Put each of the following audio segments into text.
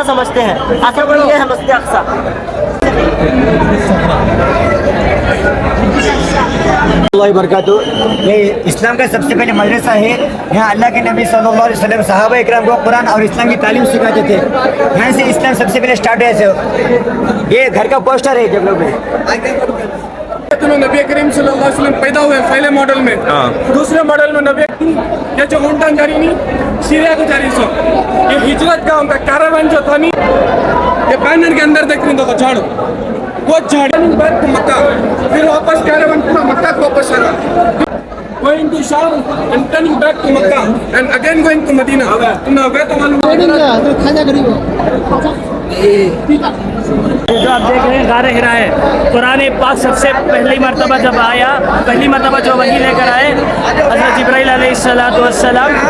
अक्सा समझते हैं, असल में ये है मस्जिद अक्सा। ये इस्लाम का सबसे पहले मदरसा है। यहाँ अल्लाह के नबी सल्लल्लाहु अलैहि वसल्लम सहाबा इकराम को कुरान और इस्लाम की तालीम सिखाते थे। यहाँ से इस्लाम सबसे पहले स्टार्ट हुआ। ये घर का पोस्टर है जब लोग नबी करीम सल्लल्लाहु अलैहि वसल्लम पैदा हुए पहले मॉडल में, दूसरे मॉडल में नबी ये जो उल्टन जारी नहीं सीरिया को जारी सो ये हिजरत का उनका कैरावान जो था नहीं, ये बैनर के अंदर देख रहे हो झाड़ वो झाड़ बैक टू मक्का, फिर वापस कैरावान पूरा मक्का को वापस आना, going to Sham and turning back to Makkah and again going to Medina। तुम्हें अवैध मालूम जो आप देख रहे हैं गारे हिरा है। कुरान पाक सबसे पहली मरतबा जब आया, पहली मरतबा जो वही लेकर आए हज़रत जिब्राइल अलैहिस्सलाम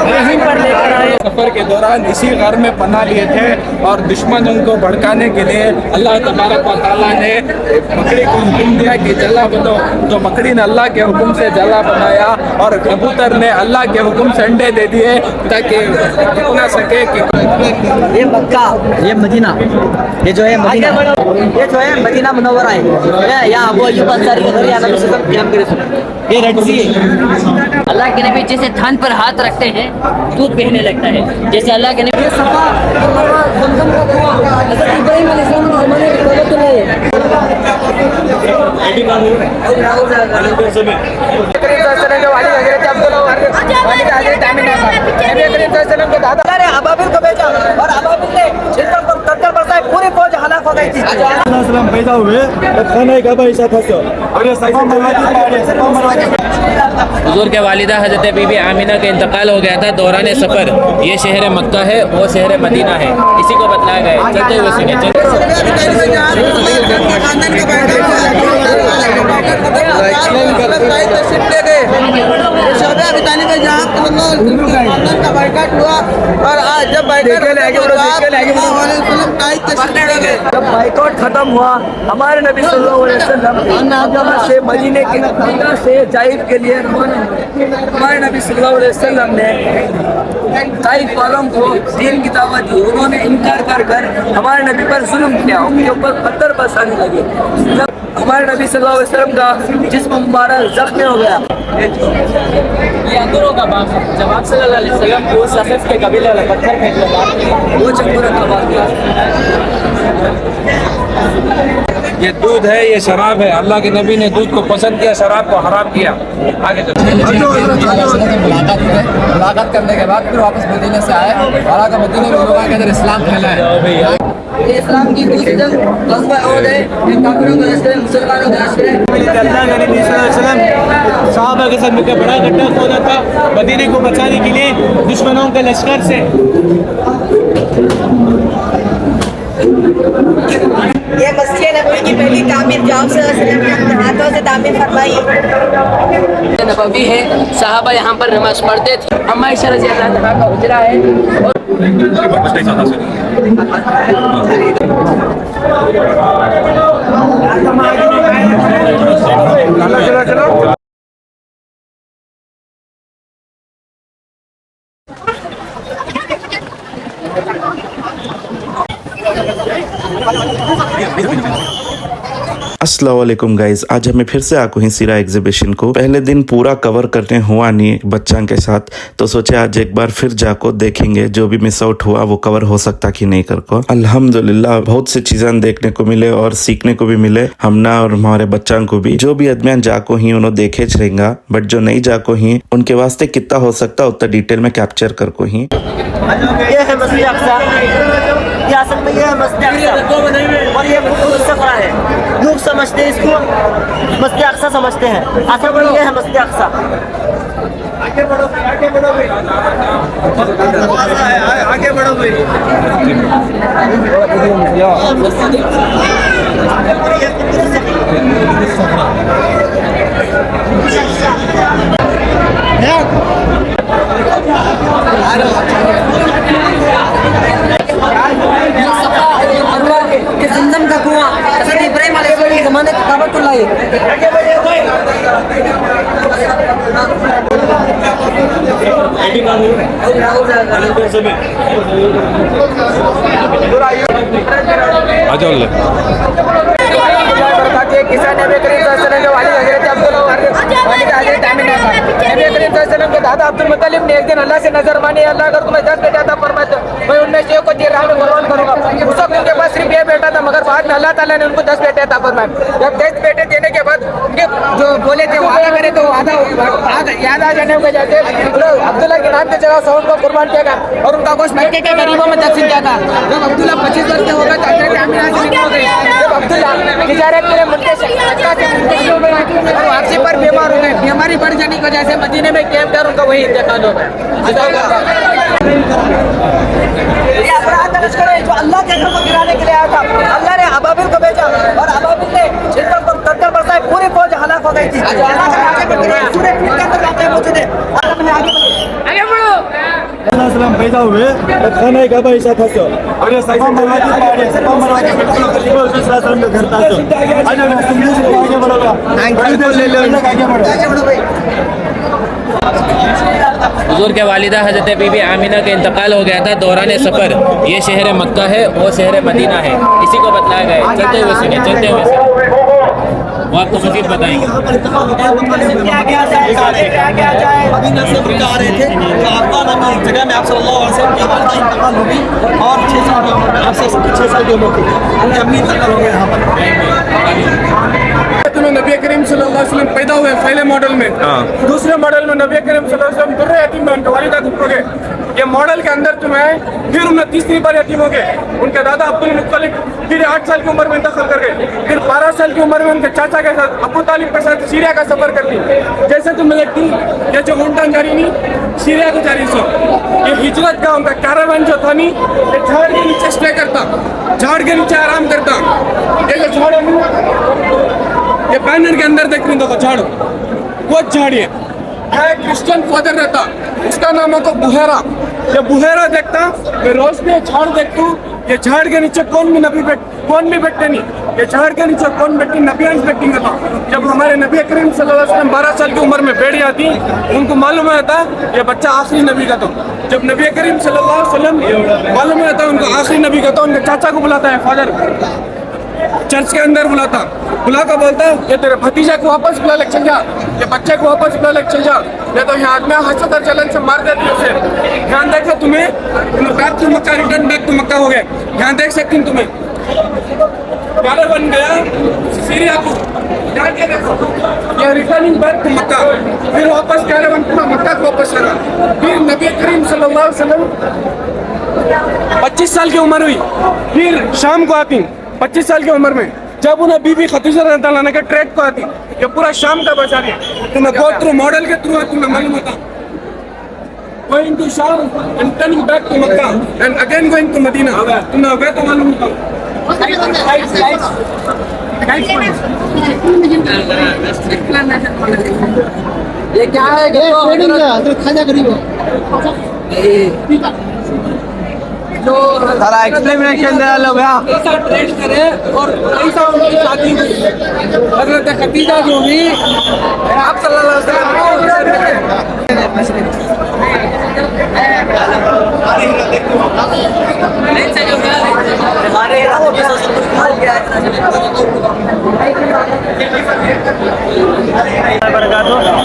यहीं पर लेकर आए। सफर के दौरान इसी घर में पनाह लिए थे और दुश्मनों को भड़काने के लिए अल्लाह तबारक व तआला ने मकड़ी को हुक्म दिया कि जला बनो, तो मकड़ी ने अल्लाह के हुक्म से जला बनाया और कबूतर ने अल्लाह के हुक्म से अंडे दे दिए ताकि ना सके कि ये मक्का, ये मदीना, ये जो है मदीना, ये जो है मदीना मुनव्वरा है। यहाँ अबू अय्यूब अंसारी का घर है, नबी सल्लल्लाहु अलैहि वसल्लम ये रेड सी है। अल्लाह के नबी जैसे थान पर हाथ रखते हैं दूध बहने लगता है, जैसे अल्लाह के नबी सफा जमजम का कुआं हज़रत इब्राहीम अलैहिस्सलाम के ज़माने में दौलत है। अबाबिल को भेजा और अबाबिल ने जिन पर टक्कर बरसाई, पूरी फौज हलाक हो गई थी। पैदा हुए खाना काबा ऐसा था और ये सफा मरवा के हुजूर के वालिदा हज़रत बीबी आमिना का इंतकाल हो गया था दौरान सफ़र। ये शहर मक्का है, वो शहर मदीना है, इसी को बतलाया गया है। चलते हुए और आज जब बाइकआउट खत्म हुआ, हमारे नबी सल्लल्लाहु अलैहि वसल्लम से मदीने के मक्का से ताइफ के लिए रवाना हुए। हमारे नबी सल्लल्लाहु अलैहि वसल्लम ने ताइफ वालों को दीन की दावत दी, उन्होंने इनकार कर कर हमारे नबी पर जुल्म किया, उनके ऊपर पत्थर बरसाने लगे। जब हमारे नबी सल्लल्लाहु अलैहि वसल्लम का जिस्म मुबारक जख्मी हो गया, ये अंगूरों का बाग है। जब आप सल्लल्लाहु अलैहि वसल्लम को सक़ीफ़ के कबीले वाले पत्थर फेंक लगा, वो चंगुरा का बाग था। ये दूध है, ये शराब है। अल्लाह के नबी ने दूध को पसंद किया, शराब को हराम किया। आगे मुलाकात करने के बाद फिर वापस मदीने से आए और आगे मदीने में लोगों के अंदर इस्लाम फैला है। ये इस्लाम की दूसरी जंग ग़ज़वा उहद है, ये काफिरों का लश्कर है, मुसलमानों का लश्कर है। अल्लाह के नबी सल्लल्लाहु अलैहि वसल्लम सहाबा के साथ मिलकर बड़ा गड्ढा खोदा था मदीने को बचाने के लिए दुश्मनों के लश्कर से। ये मस्जिद नबवी की पहली तामीर जो आप सल्लल्लाहु अलैहि वसल्लम ने अपने हाथों से तामीर फरमाई नबवी है, सहाबा यहाँ पर नमाज पढ़ते थे। अम्मा आयशा रज़ी अल्लाह तआला का हुजरा है और अस्सलाम वालेकुम गाइज, आज हमें फिर से आको ही सिरा एग्जीबिशन को पहले दिन पूरा कवर करने हुआ नहीं बच्चों के साथ, तो सोचे आज एक बार फिर जाको देखेंगे जो भी मिस आउट हुआ वो कवर हो सकता कि नहीं कर को। अल्हम्दुलिल्लाह बहुत सी चीजें देखने को मिले और सीखने को भी मिले, हमना और हमारे बच्चों को भी। जो भी आदमियां जाको ही उन्होंने देखे रहेगा, बट जो नहीं जाको ही उनके वास्ते कितना हो सकता उतना डिटेल में कैप्चर कर को ही। ये है मस्जिद अक्सा, ये असल में ये है मस्जिद अक्सा और ये सफरा है। लोग समझते हैं इसको मस्जिद अक्सा समझते हैं, असल में ये है मस्जिद अक्सा। आगे बढ़ो भाई, आगे बढ़ो भाई, आगे बढ़ो भाई। जमजम का कुआं हज़रत इब्राहीम अलैहिस्सलाम के ज़माने का काबतुल्लाह है। किसान नबी करीम सल्लल्लाहु अलैहि वसल्लम के दादा अब्दुल मुत्तलिब ने एक दिन अल्लाह से नजर मानी, अल्लाह अगर तुम्हें 10 बेटा था फरमाए तो मैं उनमें से एक को तीर राह में कुर्बान करूंगा। उस वक्त उनके पास सिर्फ ये बेटा था, मगर बाद में अल्लाह ताला ने उनको 10 बेटे था फरमाए। जब 10 बेटे देने के बाद उनके जो बोले थे वादा करे तो वादा याद आ जाने की वजह से अब्दुल्ला के नाम के जगह 100 को कुर्बान किया गया और उनका गोश्त मक्के के गरीबों में तकसीम किया था। जब अब्दुल्ला 25 वर्ष के हो गए तो हज़रत आमिना से निकल गई। जब अब्दुल्ला तिजारत के लिए मुल्क से और वापसी पर बीमार हो गए, बीमारी बढ़ जाने की वजह से मदीने में कैंप कर उनका वही इंतकाल हो गया। ये अपराध लश्कर है जो अल्लाह के घर को गिराने के लिए आया था। अल्लाह ने अबाबिल को भेजा और अबाबिल ने जिन पर कंकड़ बरसाए, पूरी फौज हलाक हो गई थी। पूरे फील्ड के अंदर जाते मौजूद है। आगे बढ़ो। पैदा हुए तो खाना का पैसा फंसो और ये सफा मरवादी पाड़े सफा मरवादी बिल्कुल करीब वसल्लम के घर तासो आज आगे बढ़ोगा ले लो आगे बढ़ो भाई। हुजूर के वालिदा हज़रत बीबी आमिना का इंतकाल हो गया था दौरान सफ़र। ये शहर मक्का है, वो शहर मदीना है, इसी को बतलाया गया है। चलते हुए सुनिए वो आपको मज़ीद बताएंगे। मदीना से मक्का आ रहे थे तो अब्बान नामी एक जगह में आप सल्लल्लाहु अलैहि वसल्लम की वालिदा इंतकाल हो गई और 6 साल की उम्र में, आप 6 साल की उम्र थी, उनकी अम्मी इंतकाल हो गए यहाँ पर। नबी करीम सल्लल्लाहु अलैहि वसल्लम पैदा हुए पहले मॉडल में, दूसरे मॉडल में नबी करीम सल्लल्लाहु अलैहि वसल्म दुर्रे यतीम में उनके वालिदा गुजर हो गए। ये मॉडल के अंदर तुम्हें फिर उन्हें तीसरी बार यतीम हो गए। उनके दादा अब्दुल मुत्तलिब फिर 8 साल की उम्र में इंतकाल कर गए। फिर 12 साल की उम्र में उनके चाचा के साथ अबू तालिब के साथ सीरिया का सफर कर दी। जैसे तुम देखती ये जो ऊँटन जारी नहीं सीरिया को जारी सो ये हिजरत का उनका कैरावान जो था नहीं, ये झाड़ के नीचे स्टे करता, झाड़ के नीचे आराम करता। ये जो झाड़ है ये बैनर के अंदर देख रही देखो झाड़ू वो झाड़िए है क्रिश्चियन फादर रहता, उसका नाम है तो बुहेरा। ये बुहेरा देखता, मैं रोज में झाड़ देखता हूँ। ये झाड़ के नीचे कौन भी बैठते नहीं, ये झाड़ के नीचे कौन बैठी नबियान बैठेंगे था। जब हमारे नबी करीम सल्लल्लाहु अलैहि वसल्लम 12 साल की उम्र में बैठ जाती, उनको मालूम रहता ये बच्चा आखिरी नबी का था। जब नबी करीम सल्लल्लाहु अलैहि वसल्लम मालूम रहता उनको आखिरी नबी का था, उनके चाचा को बुलाता है फादर, चर्च के अंदर बुला कर बोलता है ये तेरे भतीजा को वापस बुला ले चल जा, ये बच्चे को वापस बुला ले चल जा, नहीं तो यहाँ आदमी हंसत और चलन से मार देती है उसे। ध्यान देखो तुम्हें back to Mecca, return back to Mecca हो गए। ध्यान देख सकती हूँ तुम्हें प्यारा बन गया सीरिया को, ध्यान के देखो ये रिटर्निंग बैक टू मक्का, फिर वापस प्यारा बन पूरा मक्का को वापस लगा। फिर नबी करीम सल्लल्लाहु अलैहि वसल्लम 25 साल की उम्र हुई, फिर शाम को आती 25 साल की उम्र में, जब उन्हें बीबी खदीजा रज़ियल्लाहु अन्हा के ट्रेड को आती, ये पूरा शाम का बचा दिया। तुम्हें गो थ्रू मॉडल के थ्रू तुम्हें मालूम होता going to Sham and turning back to Makkah and again going to Medina, तुम्हें हो गया तो मालूम होता। ये क्या है खाजा करीब जो सारा एक्सप्लेनेशन दे लो भैया, ऐसा ट्रेड करे और ऐसा उनकी शादी हुई हज़रत खदीजा जो हुई आप सल्लल्लाहु अलैहि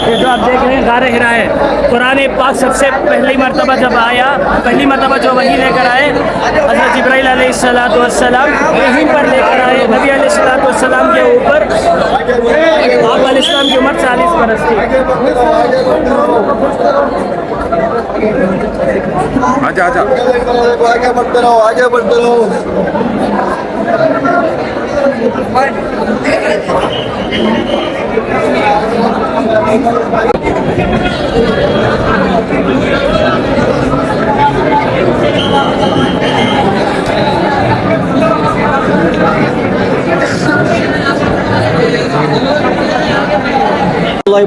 ये जो आप देख रहे हैं गारे हिरा है। कुरान पाक सबसे पहली मरतबा जब आया, पहली मरतबा जो वही लेकर आए हज़रत जिब्राइल अलैहिस्सलातु वस्सलाम यहीं पर लेकर आए। नबी अलैहिस्सलातु वस्सलाम के ऊपर आप अलैहिस्सलाम की उम्र 40 बरस थी। आजा आजा आगे बढ़ते रहो, आगे बढ़ते रहो।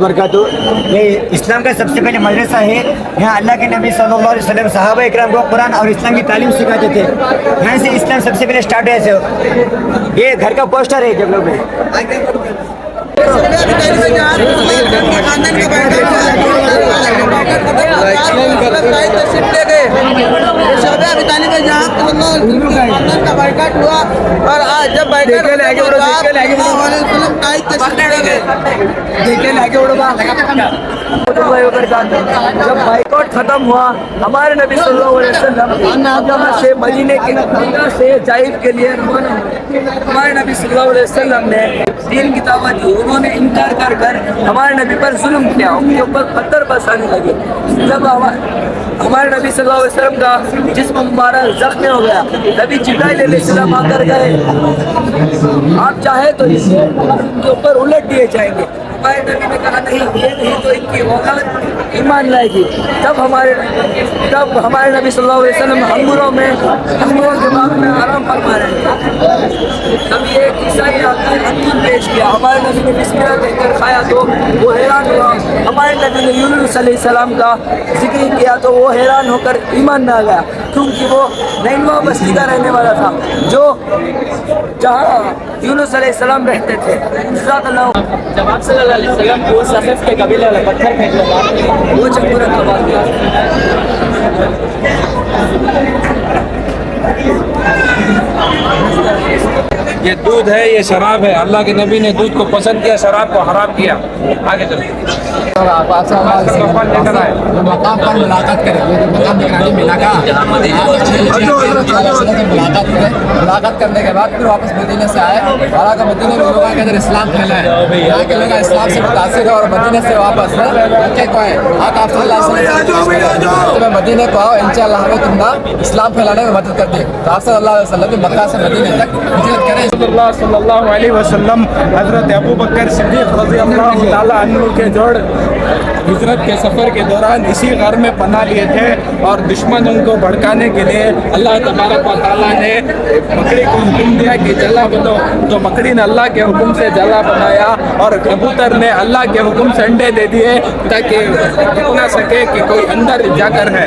बरकातुहू। ये इस्लाम का सबसे पहले मदरसा है। यहाँ अल्लाह के नबी सल्लल्लाहु अलैहि वसल्लम सहाबा इकराम को कुरान और इस्लाम की तालीम सिखाते थे। यहाँ से इस्लाम सबसे पहले स्टार्ट हुआ है। ये घर का पोस्टर है जब लोग बाइकाट हुआ और आज जब जब बाइकआउट खत्म हुआ, हमारे नबी सल्लल्लाहु अलैहि वसल्लम से मदीने के मक्का से जाइब के लिए रवाना हुए। हमारे नबी सल्लल्लाहु अलैहि वसल्लम ने दीन की दावत दी, उन्होंने इनकार कर कर हमारे नबी पर जुल्म किया, उनके ऊपर पत्थर बरसाने लगे। जब हमारे नबी सल्लल्लाहु अलैहि वसल्लम का जिस्म मुबारक जख्मी हो गया, नबी जिब्राइल अलैहिस्सलाम आकर गए, आप चाहे तो इनके ऊपर उलट दिए जाएंगे। हमारे नबी ने कहा नहीं, ये नहीं तो इनकी औलाद ईमान लाएगी। तब हमारे नबी सल्लल्लाहु अलैहि वसल्लम अंगूरों के बाग में आराम फरमा रहे थे। तब ये ईसाई आकर अंगूर पेश किया, हमारे नबी ने बिस्मिल्लाह कहकर खाया तो वो हैरान हुआ। हमारे नबी ने यूनुस अलैहिस्सलाम का जिक्र किया तो वो हैरान होकर ईमान में आ गया, क्योंकि वो नैनवा बस्ती का रहने वाला था, जो जहाँ यूनुस अलैहिस्सलाम रहते थे। जब आप सल्लल्लाहु अलैहि वसल्लम को सक़ीफ़ के कबीले वाले पत्थर फेंक लगा, वो चक्कर तबाह किया। ये दूध है, ये शराब है। अल्लाह के नबी ने दूध को पसंद किया, शराब को हराम किया। आगे चलो मकाम पर मुलाकात करें, मकाम निगरानी मिला का मुलाकात करने के बाद फिर वापस मदीने से आए और आगे मदीने में लोगों के अंदर इस्लाम फैला है। यहाँ के लोग इस्लाम से मुतासिर है और मदीने से वापस मक्के को आए। आप सल्लल्लाहु अलैहि वसल्लम मदीने को आओ, इंशाअल्लाह हमें तुमना इस्लाम फैलाने में मदद कर दे। तो आप सल्लल्लाहु अलैहि वसल्लम मक्का से मदीने तक हिजरत करें। सल्लल्लाहु अलैहि वसल्लम हज़रत अबू बकर सिद्दीक़ रज़ियल्लाहु ताला अन्हु के जोड़ हिजरत के सफ़र के दौरान इसी घर में पनाह लिए थे और दुश्मनों को भड़काने के लिए अल्लाह तबारक व तआला ने मकड़ी को हुक्म दिया कि जला बनो, तो मकड़ी ने अल्लाह के हुक्म से जला बनाया और कबूतर ने अल्लाह के हुक्म से अंडे दे दिए ताकि दिख ना सके कि कोई अंदर जाकर है।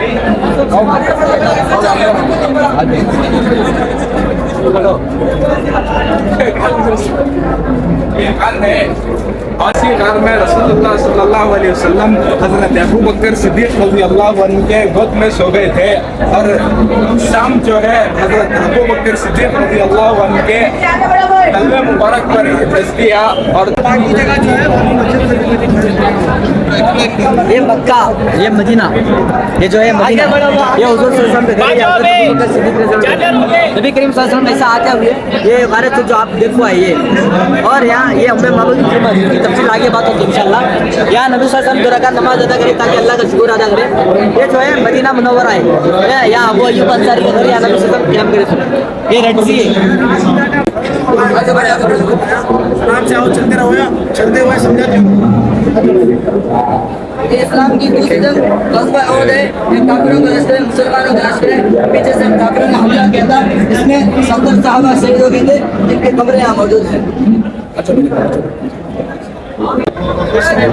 आसी घर में रसूलुल्लाह सल्लल्लाहु अलैहि वसल्लम हज़रत अबू बकर सिद्दीक़ रज़ियल्लाहु अन्हु के गोद में सो गए थे और शाम जो है हज़रत अबू बकर सिद्दीक़ रज़ियल्लाहु अन्हु के तलवे मुबारक पर दस दिया और बाकी जगह जो है ये मक्का, ये मदीना, ये जो है मदीना, ये हुजूर सल्लल्लाहु अलैहि वसल्लम नबी करीम सल्लल्लाहु अलैहि वसल्लम ऐसा आते हुए ये गारे तो जो आप देखो है ये, और यहाँ ये अम्मे मामूद की तफसील आगे बात होती है इंशाल्लाह। यहाँ नबी सल्लल्लाहु अलैहि वसल्लम 2 रकात नमाज अदा करें ताकि अल्लाह का शुक्र अदा करें। ये जो है मदीना मुनव्वरा है, यहाँ अबू अय्यूब अंसारी के घर यहाँ नबी सल्लल्लाहु अलैहि वसल्लम क़याम करे। ये रेड सी है, चलते रहो, चलते हुए समझाते इस्लाम की दूसरी जंग ग़ज़वा औद है। ये काफिरों का लश्कर, मुसलमानों का लश्कर है। पीछे से काफिरों ने हमला किया था, इसमें 70 सहाबा शहीद हो गए थे, जिनके कब्रें यहाँ मौजूद हैं।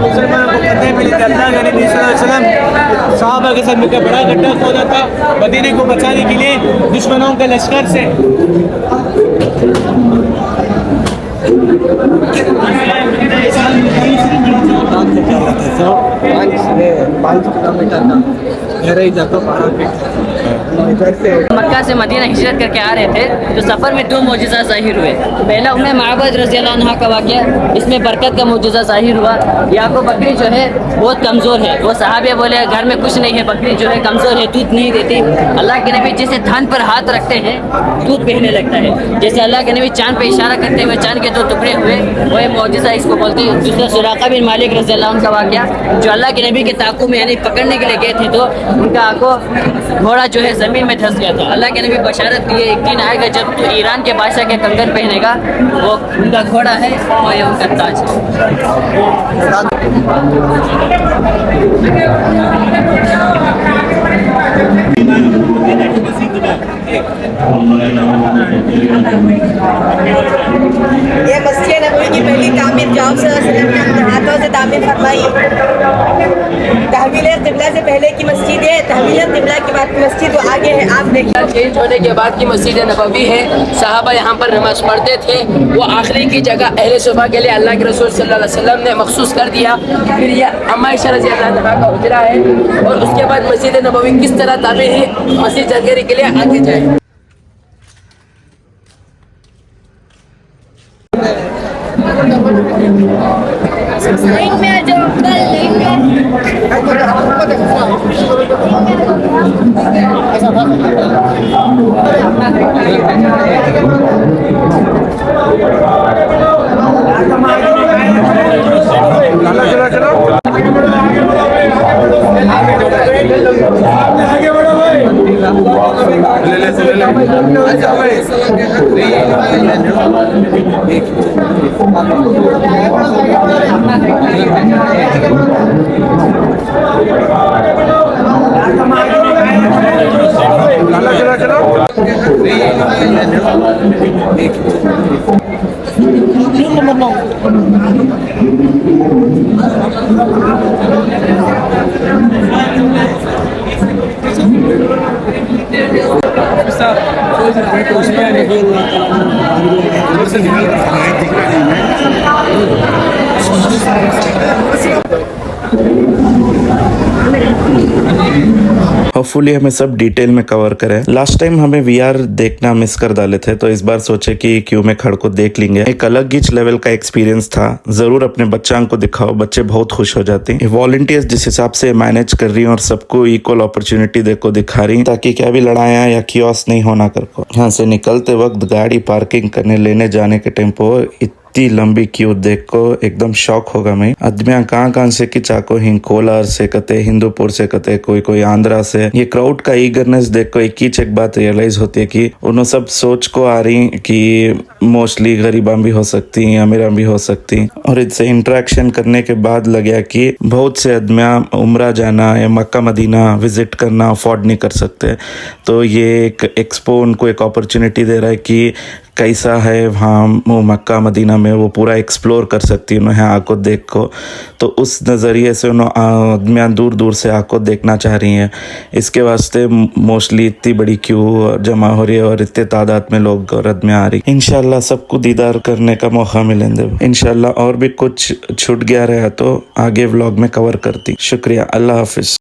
मुसलमानों को करने के लिए अल्लाह के नबी सल्लल्लाहु अलैहि वसल्लम सहाबा के साथ मिलकर बड़ा गड्ढा खोदा था मदीने को बचाने के लिए दुश्मनों के लश्कर से। मक्का से मदीना हिजरत करके आ रहे थे तो सफ़र में 2 मौजज़ा ज़ाहिर हुए। पहला उम्मे माबद रज़ियल्लाहु अन्हा का वाक़या, इसमें बरकत का मौजज़ा ज़ाहिर हुआ। याको बकरी जो है बहुत कमज़ोर है, वो सहाबे बोले घर में कुछ नहीं है, बकरी जो है कमज़ोर है, दूध नहीं देती। अल्लाह के नबी जैसे थान पर हाथ रखते हैं दूध बहने लगता है, जैसे अल्लाह के नबी चाँद पर इशारा करते हुए चाँद के 2 टुकड़े हुए, वही मौजज़ा इसको बोलते हैं। दूसरा सुराक़ा बिन मालिक रज़ियल्लाहु अन्हु का वाक़या, जो अल्लाह के नबी के ताक़ू में यानी पकड़ने के लिए गए थे तो उनका आंखों घोड़ा जो है ज़मीन में धंस गया था। अल्लाह के नबी बशारत दिए एक दिन आएगा जब तो ईरान के बादशाह के कंगन पहनेगा, वो उनका घोड़ा है और ये उनका ताज ये मस्जिद नबवी की पहली तामीर जो आप सल्लल्लाहु अलैहि वसल्लम ने अपने हाथों से तामीर फरमाई। तहवील क़िबला से से पहले की मस्जिद है, तहवील क़िबला के बाद की मस्जिद वो आगे है, आप देखिए। चेंज होने के बाद की मस्जिद नबवी है। सहाबा यहाँ पर नमाज पढ़ते थे। वो आखिरी की जगह अहले सुबह के लिए अल्लाह के रसूल सल्लल्लाहु अलैहि वसल्लम ने मखसूस कर दिया। फिर यह अम्मा आयशा रज़ी अल्लाह तआला का हुजरा है। और उसके बाद मस्जिद नबवी किस तरह ताबे है मस्जिद जरगेरी के लिए आगे जाए। लाइन में आ जाओ, लाइन होपफुली हमें सब डिटेल में कवर करें। लास्ट टाइम हमें वीआर देखना मिस कर डाले थे, तो इस बार सोचे कि क्यों में खड़ को देख लेंगे। एक अलग ही लेवल का एक्सपीरियंस था। जरूर अपने बच्चों को दिखाओ, बच्चे बहुत खुश हो जाते हैं। वॉलंटियर्स जिस हिसाब से मैनेज कर रही हैं और सबको इक्वल अपॉर्चुनिटी देखो दिखा रही, ताकि क्या भी लड़ाया या कियोस नहीं होना कर को। यहाँ से निकलते वक्त गाड़ी पार्किंग करने लेने जाने के टेम्पो इतनी लंबी क्यू देख को एकदम शॉक होगा मैं। आदमियां कहाँ से कि चाको हिंग कोलार से कते, हिंदूपुर से कते, कोई आंध्रा से। ये क्राउड का ईगरनेस देख को एक बात रियलाइज होती है कि उन्होंने सब सोच को आ रही कि मोस्टली गरीबा भी हो सकती, अमीरा भी हो सकती। और इससे इंटरेक्शन करने के बाद लगा कि बहुत से आदमियां उम्रा जाना या मक्का मदीना विजिट करना अफोर्ड नहीं कर सकते। तो ये एक एक्सपो उनको एक अपॉर्चुनिटी दे रहा है कि कैसा है वहाँ वो मक्का मदीना में, वो पूरा एक्सप्लोर कर सकती है उन्हें आको देख को। तो उस नज़रिए से उन्होंने आदमियाँ दूर दूर से आको देखना चाह रही हैं। इसके वास्ते मोस्टली इतनी बड़ी क्यू जमा हो रही है और इतने तादाद में लोग और आदमियाँ आ रही। इंशाल्लाह सबको दीदार करने का मौका मिलेंगे इंशाल्लाह। और भी कुछ छूट गया रहा तो आगे व्लॉग में कवर करती। शुक्रिया, अल्लाह हाफिज़।